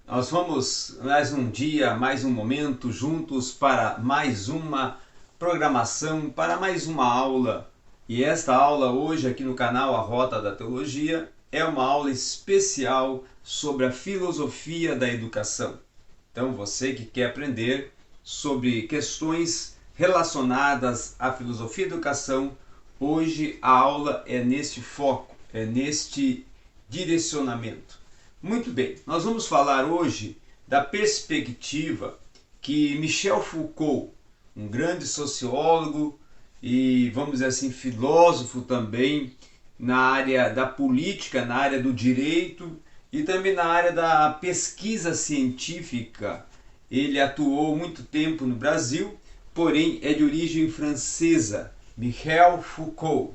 Nós vamos mais um dia, mais um momento juntos para mais uma programação, para mais uma aula. E esta aula hoje aqui no canal A Rota da Teologia é uma aula especial sobre a filosofia da educação. Então você que quer aprender sobre questões relacionadas à filosofia da educação, hoje a aula é neste foco, é neste direcionamento. Muito bem, nós vamos falar hoje da perspectiva que Michel Foucault, um grande sociólogo e, vamos dizer assim, filósofo também na área da política, na área do direito e também na área da pesquisa científica. Ele atuou muito tempo no Brasil, porém é de origem francesa, Michel Foucault.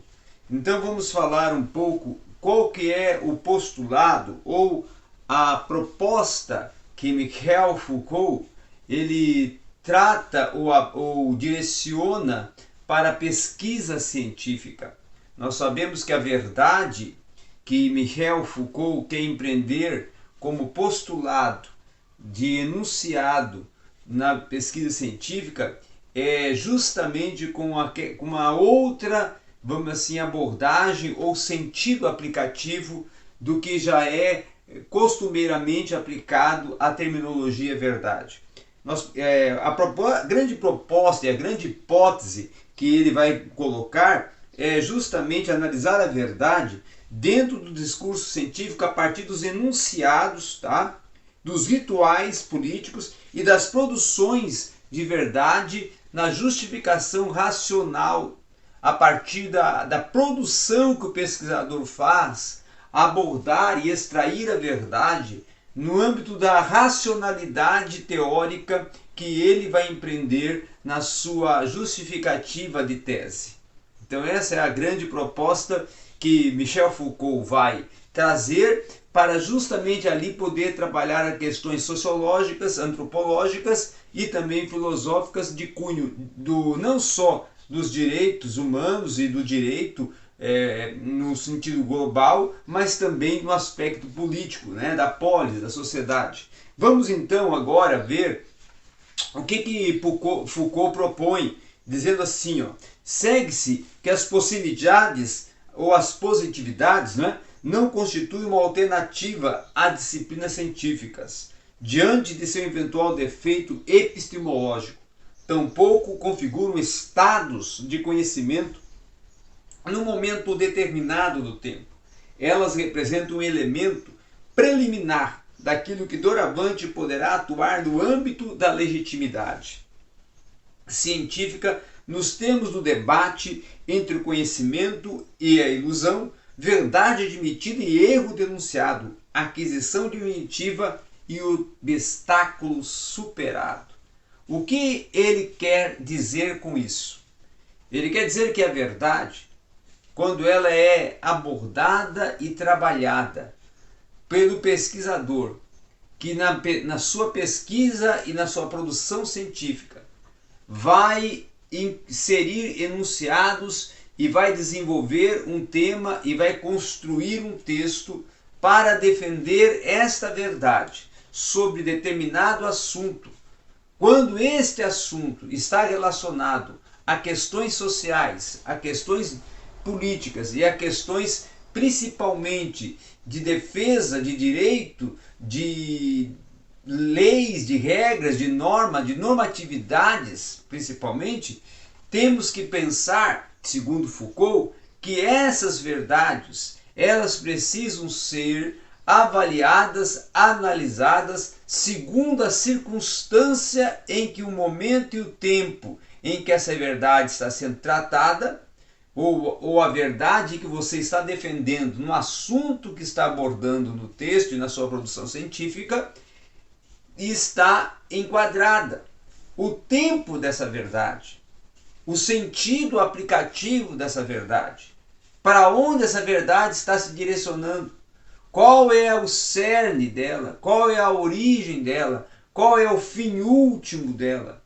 Então vamos falar um pouco qual que é o postulado ou a proposta que Michel Foucault ele trata ou direciona para a pesquisa científica. Nós sabemos que a verdade que Michel Foucault quer empreender como postulado de enunciado na pesquisa científica é justamente com uma outra, vamos assim, abordagem ou sentido aplicativo do que já é costumeiramente aplicado à terminologia verdade. A grande proposta e a grande hipótese que ele vai colocar é justamente analisar a verdade dentro do discurso científico a partir dos enunciados, tá? Dos rituais políticos e das produções de verdade na justificação racional a partir da produção que o pesquisador faz, abordar e extrair a verdade no âmbito da racionalidade teórica que ele vai empreender na sua justificativa de tese. Então essa é a grande proposta que Michel Foucault vai trazer para justamente ali poder trabalhar questões sociológicas, antropológicas e também filosóficas de cunho não só dos direitos humanos e do direito no sentido global, mas também no aspecto político, né, da polis, da sociedade. Vamos então agora ver o que Foucault propõe, dizendo assim, segue-se que as possibilidades ou as positividades, né, não constituem uma alternativa às disciplinas científicas, diante de seu eventual defeito epistemológico. Tampouco configuram estados de conhecimento num momento determinado do tempo. Elas representam um elemento preliminar daquilo que doravante poderá atuar no âmbito da legitimidade científica nos termos do debate entre o conhecimento e a ilusão, verdade admitida e erro denunciado, aquisição definitiva e o obstáculo superado. O que ele quer dizer com isso? Ele quer dizer que a verdade, quando ela é abordada e trabalhada pelo pesquisador, que na sua pesquisa e na sua produção científica vai inserir enunciados e vai desenvolver um tema e vai construir um texto para defender esta verdade sobre determinado assunto. Quando este assunto está relacionado a questões sociais, a questões políticas e a questões principalmente de defesa de direito, de leis, de regras, de norma, de normatividades, principalmente, temos que pensar, segundo Foucault, que essas verdades, elas precisam ser avaliadas, analisadas segundo a circunstância em que o momento e o tempo em que essa verdade está sendo tratada, ou a verdade que você está defendendo no assunto que está abordando no texto e na sua produção científica, está enquadrada. O tempo dessa verdade, o sentido aplicativo dessa verdade, para onde essa verdade está se direcionando, qual é o cerne dela, qual é a origem dela, qual é o fim último dela.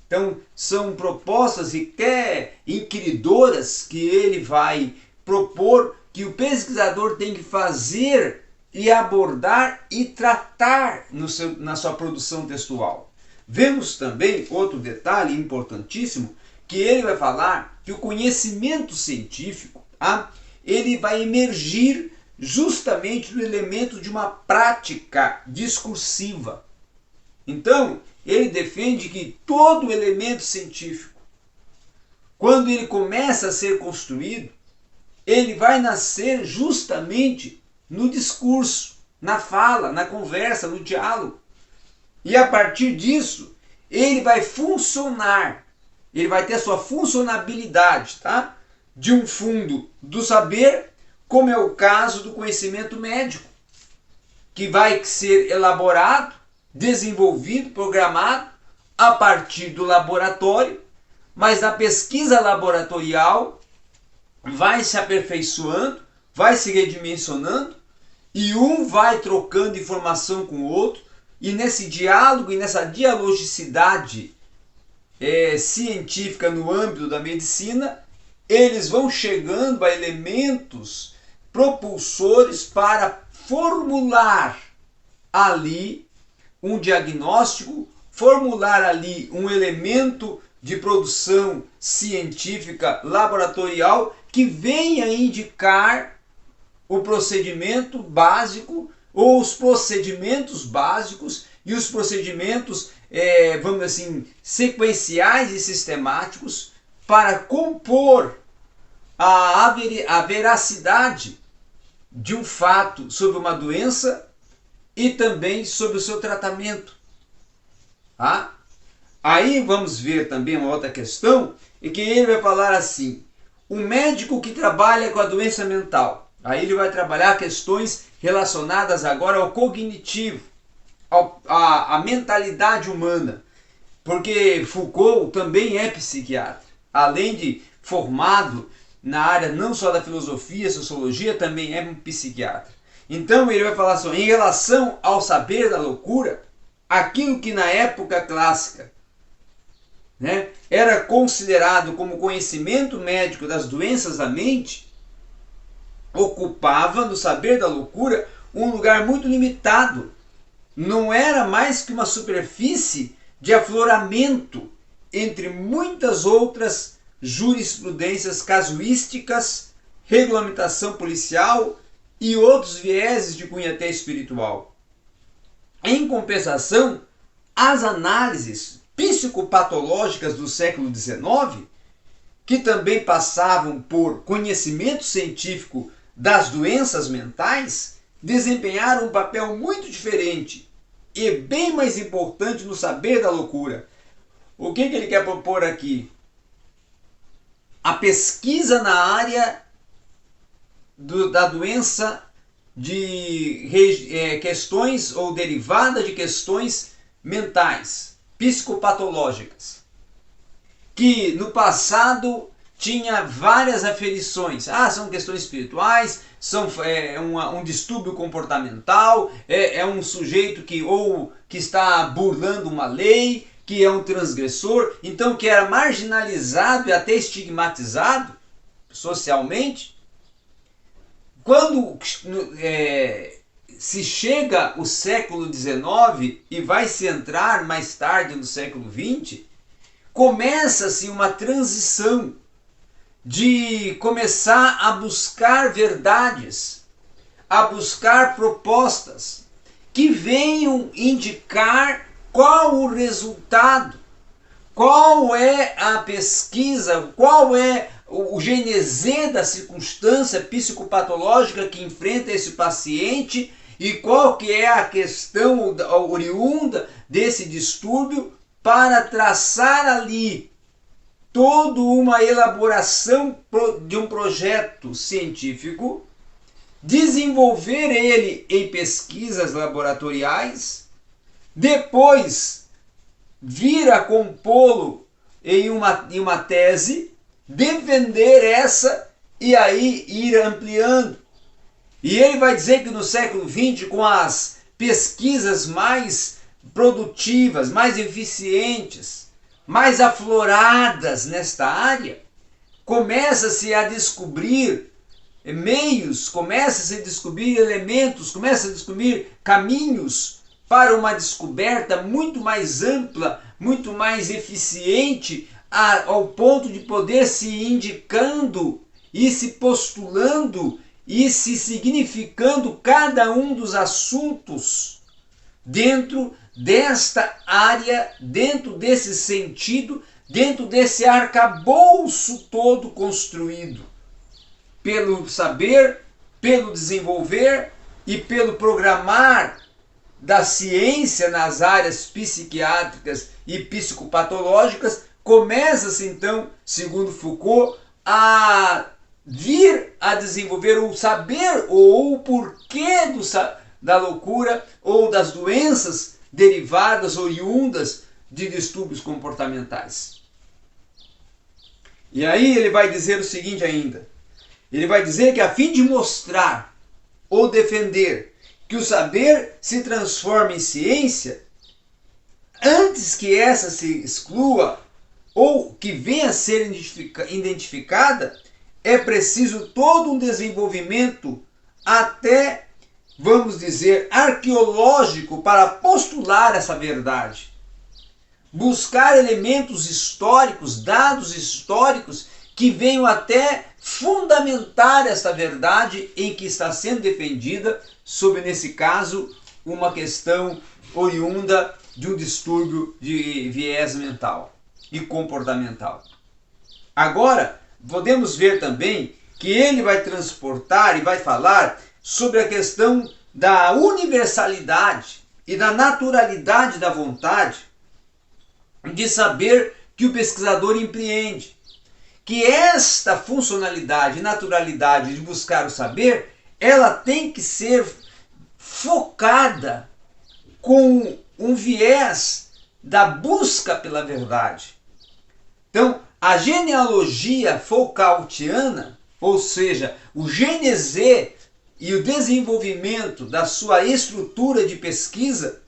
Então, são propostas e até inquiridoras que ele vai propor que o pesquisador tem que fazer e abordar e tratar na sua produção textual. Vemos também outro detalhe importantíssimo, que ele vai falar que o conhecimento científico, ele vai emergir justamente do elemento de uma prática discursiva. Então, ele defende que todo elemento científico, quando ele começa a ser construído, ele vai nascer justamente no discurso, na fala, na conversa, no diálogo. E a partir disso, ele vai funcionar, ele vai ter a sua funcionabilidade, tá? De um fundo do saber, como é o caso do conhecimento médico, que vai ser elaborado, desenvolvido, programado a partir do laboratório, mas a pesquisa laboratorial vai se aperfeiçoando, vai se redimensionando, e um vai trocando informação com o outro, e nesse diálogo e nessa dialogicidade científica no âmbito da medicina, eles vão chegando a elementos propulsores para formular ali um diagnóstico, formular ali um elemento de produção científica laboratorial que venha indicar o procedimento básico ou os procedimentos básicos e os procedimentos, vamos dizer assim, sequenciais e sistemáticos para compor a veracidade de um fato sobre uma doença e também sobre o seu tratamento. Tá? Aí vamos ver também uma outra questão, e que ele vai falar assim: o médico que trabalha com a doença mental, aí ele vai trabalhar questões relacionadas agora ao cognitivo, à mentalidade humana, porque Foucault também é psiquiatra, além de formado na área não só da filosofia, sociologia, também é um psiquiatra. Então ele vai falar assim, em relação ao saber da loucura, aquilo que na época clássica, né, era considerado como conhecimento médico das doenças da mente, ocupava no saber da loucura um lugar muito limitado. Não era mais que uma superfície de afloramento entre muitas outras jurisprudências casuísticas, regulamentação policial e outros vieses de cunho até espiritual. Em compensação, as análises psicopatológicas do século XIX, que também passavam por conhecimento científico das doenças mentais, desempenharam um papel muito diferente e bem mais importante no saber da loucura. O que ele quer propor aqui? A pesquisa na área da doença de questões ou derivada de questões mentais, psicopatológicas, que no passado tinha várias aferições. São questões espirituais, são um distúrbio comportamental, é um sujeito que está burlando uma lei, que é um transgressor, então que era marginalizado e até estigmatizado socialmente. Quando se chega o século XIX e vai se entrar mais tarde no século XX, começa-se uma transição de começar a buscar verdades, a buscar propostas que venham indicar qual o resultado, qual é a pesquisa, qual é o genese da circunstância psicopatológica que enfrenta esse paciente e qual que é a questão oriunda desse distúrbio, para traçar ali toda uma elaboração de um projeto científico, desenvolver ele em pesquisas laboratoriais, depois vir a compô-lo em uma tese, defender essa e aí ir ampliando. E ele vai dizer que no século XX, com as pesquisas mais produtivas, mais eficientes, mais afloradas nesta área, começa-se a descobrir meios, começa a se descobrir elementos, começa a descobrir caminhos para uma descoberta muito mais ampla, muito mais eficiente, ao ponto de poder se indicando e se postulando e se significando cada um dos assuntos dentro desta área, dentro desse sentido, dentro desse arcabouço todo construído pelo saber, pelo desenvolver e pelo programar da ciência nas áreas psiquiátricas e psicopatológicas. Começa-se então, segundo Foucault, a vir a desenvolver o saber ou o porquê da loucura ou das doenças derivadas, oriundas de distúrbios comportamentais. E aí ele vai dizer o seguinte ainda. Ele vai dizer que a fim de mostrar ou defender que o saber se transforma em ciência, antes que essa se exclua ou que venha a ser identificada, é preciso todo um desenvolvimento até, vamos dizer, arqueológico para postular essa verdade. Buscar elementos históricos, dados históricos que venham até fundamentar essa verdade em que está sendo defendida, sob, nesse caso, uma questão oriunda de um distúrbio de viés mental e comportamental. Agora, podemos ver também que ele vai transportar e vai falar sobre a questão da universalidade e da naturalidade da vontade de saber que o pesquisador empreende. Que esta funcionalidade e naturalidade de buscar o saber, ela tem que ser focada com um viés da busca pela verdade. Então, a genealogia Foucaultiana, ou seja, o Gênese e o desenvolvimento da sua estrutura de pesquisa,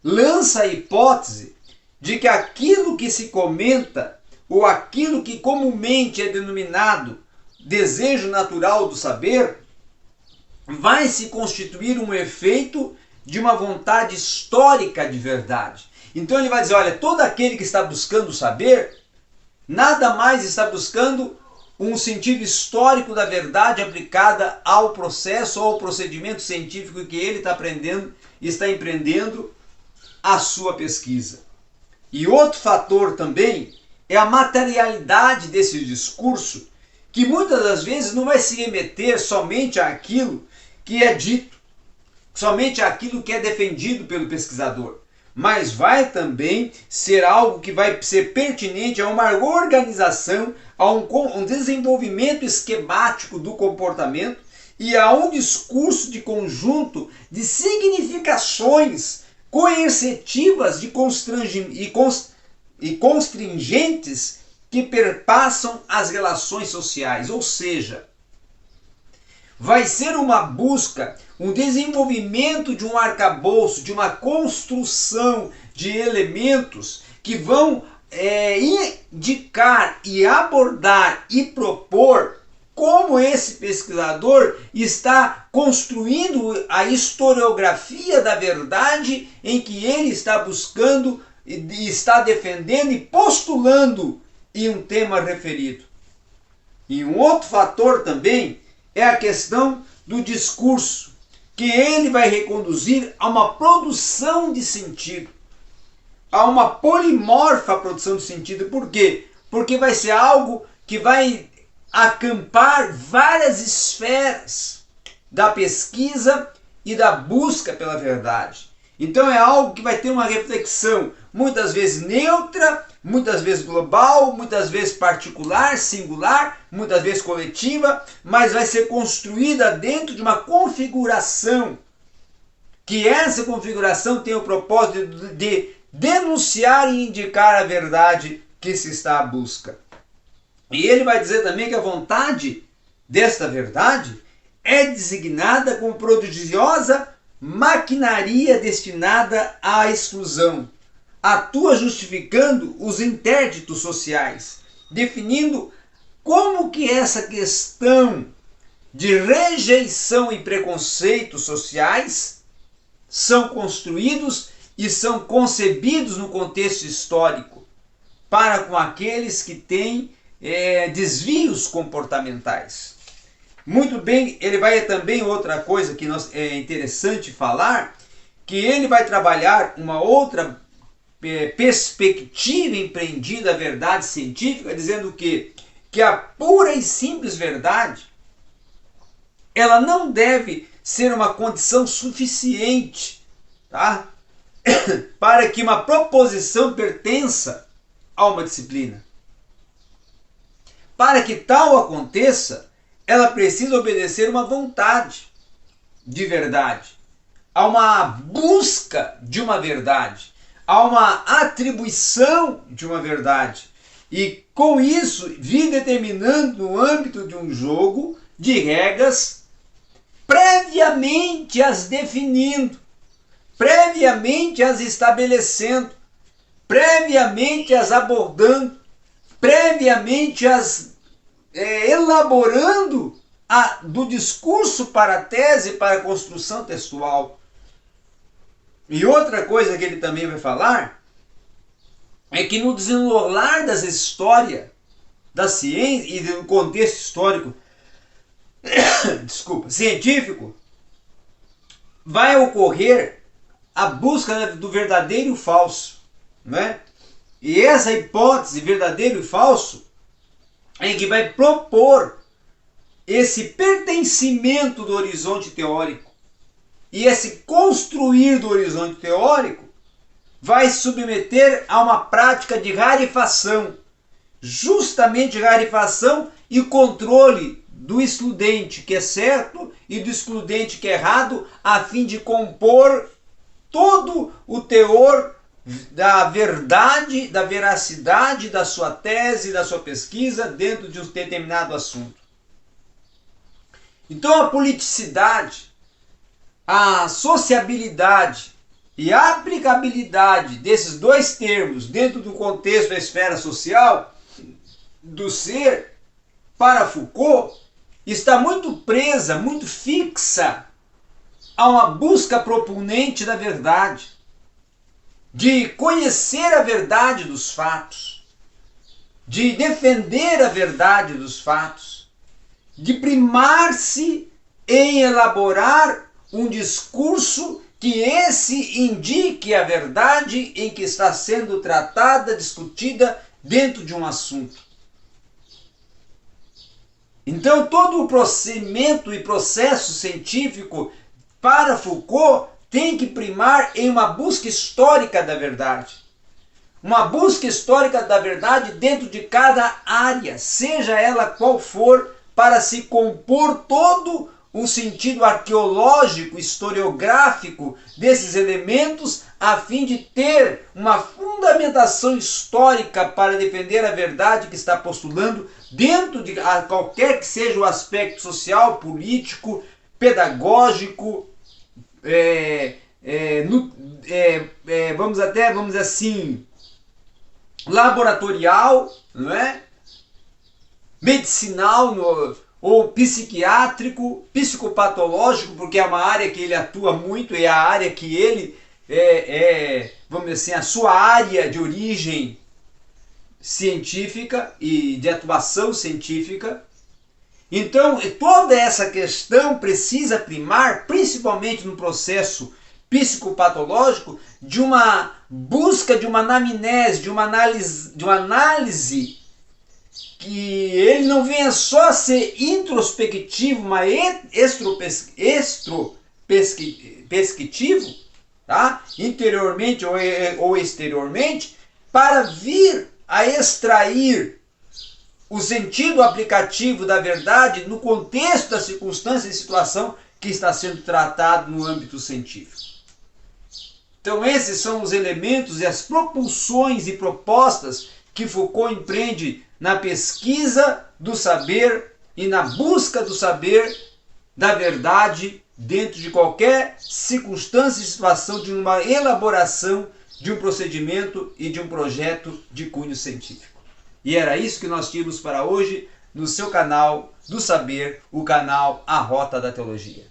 lança a hipótese de que aquilo que se comenta, ou aquilo que comumente é denominado desejo natural do saber, vai se constituir um efeito de uma vontade histórica de verdade. Então ele vai dizer, olha, todo aquele que está buscando saber, nada mais está buscando um sentido histórico da verdade aplicada ao processo ou ao procedimento científico que ele está aprendendo e está empreendendo a sua pesquisa. E outro fator também é a materialidade desse discurso, que muitas das vezes não vai se remeter somente àquilo que é dito, somente àquilo que é defendido pelo pesquisador, mas vai também ser algo que vai ser pertinente a uma organização, a um desenvolvimento esquemático do comportamento e a um discurso de conjunto de significações coercitivas e constringentes que perpassam as relações sociais. Ou seja, vai ser uma busca, um desenvolvimento de um arcabouço, de uma construção de elementos que vão indicar e abordar e propor como esse pesquisador está construindo a historiografia da verdade em que ele está buscando e está defendendo e postulando em um tema referido. E um outro fator também é a questão do discurso, que ele vai reconduzir a uma produção de sentido, a uma polimorfa produção de sentido. Por quê? Porque vai ser algo que vai acampar várias esferas da pesquisa e da busca pela verdade. Então é algo que vai ter uma reflexão muitas vezes neutra, muitas vezes global, muitas vezes particular, singular, muitas vezes coletiva, mas vai ser construída dentro de uma configuração, que essa configuração tem o propósito de denunciar e indicar a verdade que se está à busca. E ele vai dizer também que a vontade desta verdade é designada como prodigiosa maquinaria destinada à exclusão. Atua justificando os interditos sociais, definindo como que essa questão de rejeição e preconceitos sociais são construídos e são concebidos no contexto histórico para com aqueles que têm desvios comportamentais. Muito bem, ele vai também, outra coisa que é interessante falar, que ele vai trabalhar uma outra perspectiva empreendida à verdade científica, dizendo que a pura e simples verdade, ela não deve ser uma condição suficiente, tá? para que uma proposição pertença a uma disciplina. Para que tal aconteça, ela precisa obedecer uma vontade de verdade, a uma busca de uma verdade, a uma atribuição de uma verdade. E com isso, vir determinando no âmbito de um jogo de regras, previamente as definindo, previamente as estabelecendo, previamente as abordando, previamente as elaborando do discurso para a tese, para a construção textual. E outra coisa que ele também vai falar é que no desenrolar das histórias da ciência e do contexto histórico científico, vai ocorrer a busca do verdadeiro e o falso, né? E essa hipótese verdadeiro e falso é que vai propor esse pertencimento do horizonte teórico. E esse construir do horizonte teórico vai submeter a uma prática de rarefação, justamente rarefação e controle do excludente que é certo e do excludente que é errado, a fim de compor todo o teor da verdade, da veracidade da sua tese, da sua pesquisa dentro de um determinado assunto. Então a politicidade, a sociabilidade e a aplicabilidade desses dois termos dentro do contexto da esfera social do ser, para Foucault, está muito presa, muito fixa a uma busca proponente da verdade, de conhecer a verdade dos fatos, de defender a verdade dos fatos, de primar-se em elaborar um discurso que esse indique a verdade em que está sendo tratada, discutida dentro de um assunto. Então todo o procedimento e processo científico para Foucault tem que primar em uma busca histórica da verdade. Uma busca histórica da verdade dentro de cada área, seja ela qual for, para se compor todo o sentido arqueológico, historiográfico desses elementos, a fim de ter uma fundamentação histórica para defender a verdade que está postulando dentro de qualquer que seja o aspecto social, político, pedagógico, vamos dizer assim, laboratorial, não é? Medicinal ou psiquiátrico, psicopatológico, porque é uma área que ele atua muito, é a área que ele vamos dizer assim, a sua área de origem científica e de atuação científica. Então, toda essa questão precisa primar, principalmente no processo psicopatológico, de uma busca, de uma anamnese, de uma análise que ele não venha só a ser introspectivo, mas extrospectivo, tá? Interiormente ou exteriormente, para vir a extrair o sentido aplicativo da verdade no contexto da circunstância e situação que está sendo tratado no âmbito científico. Então esses são os elementos e as propulsões e propostas que Foucault empreende na pesquisa do saber e na busca do saber da verdade dentro de qualquer circunstância e situação de uma elaboração de um procedimento e de um projeto de cunho científico. E era isso que nós tínhamos para hoje. no seu canal do saber, o canal A Rota da Teologia.